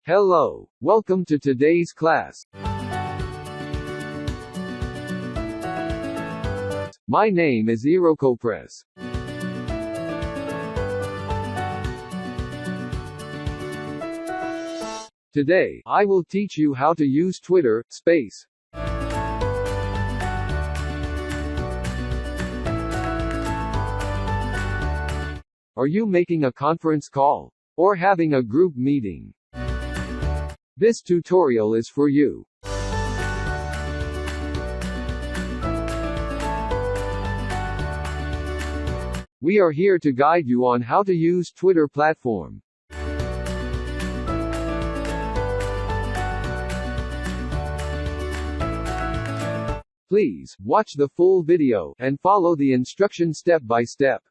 Hello, welcome to today's class. My name is IROKOPRESS. Today, I will teach you how to use Twitter Space. Are you making a conference call? Or having a group meeting? This tutorial is for you. We are here to guide you on how to use Twitter platform. Please, watch the full video, and follow the instruction step by step.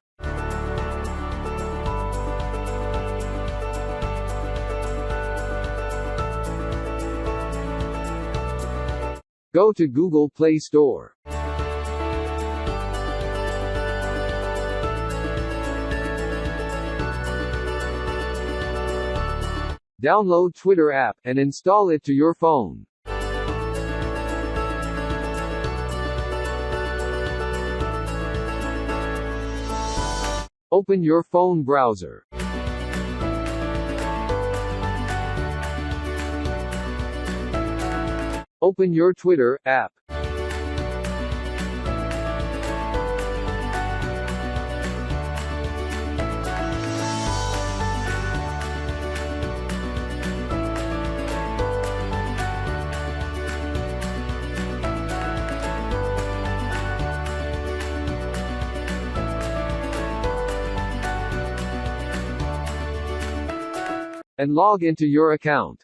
Go to Google Play Store. Download Twitter app, and install it to your phone. Open your phone browser. Open your Twitter app. And log into your account.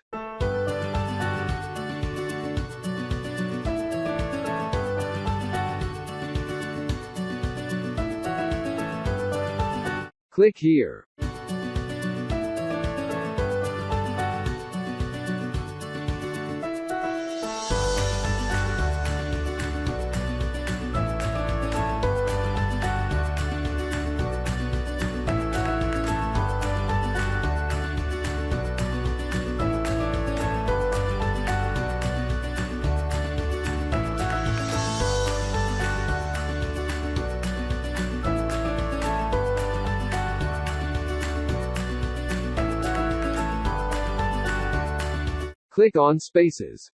Click here. Click on Spaces.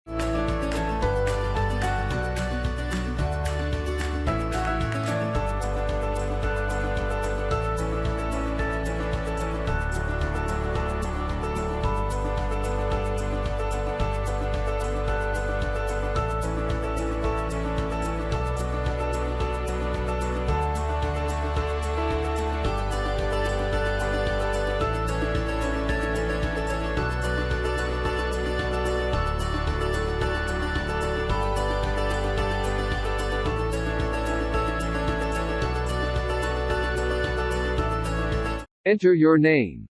Enter your name.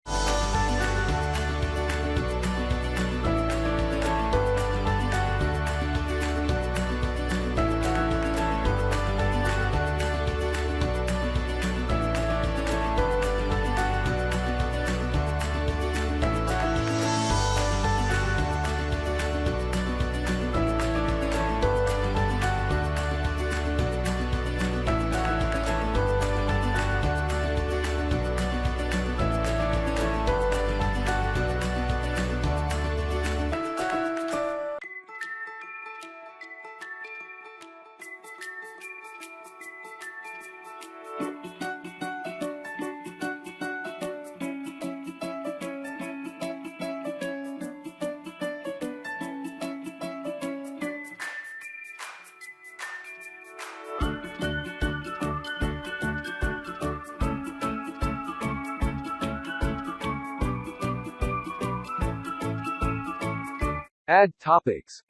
Add topics.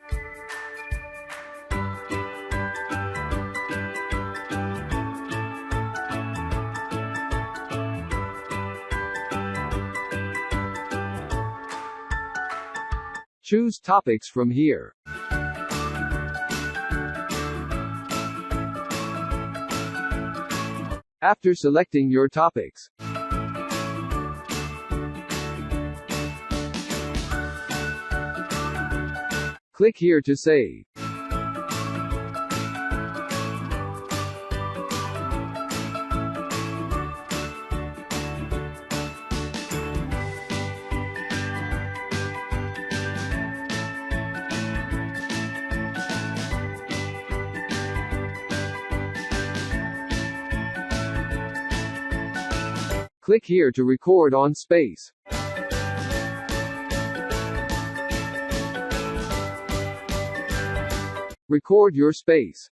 Choose topics from here. After selecting your topics, Click here to save. Click here to record on space. Record your space.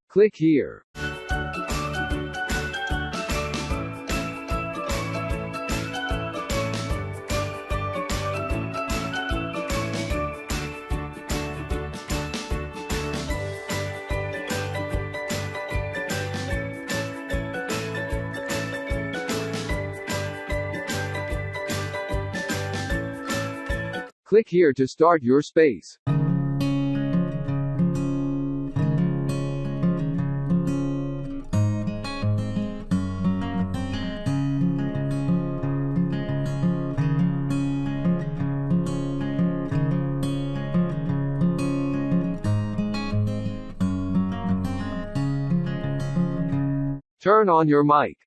Click here. Click here to start your space. Turn on your mic.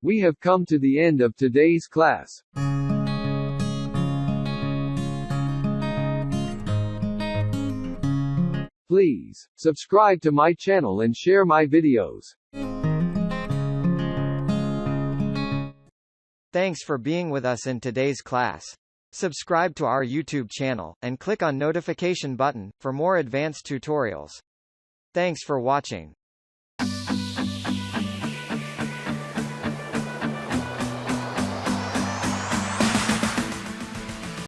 We have come to the end of today's class. Please subscribe to my channel and share my videos. Thanks for being with us in today's class. Subscribe to our YouTube channel, and click on notification button, for more advanced tutorials. Thanks for watching.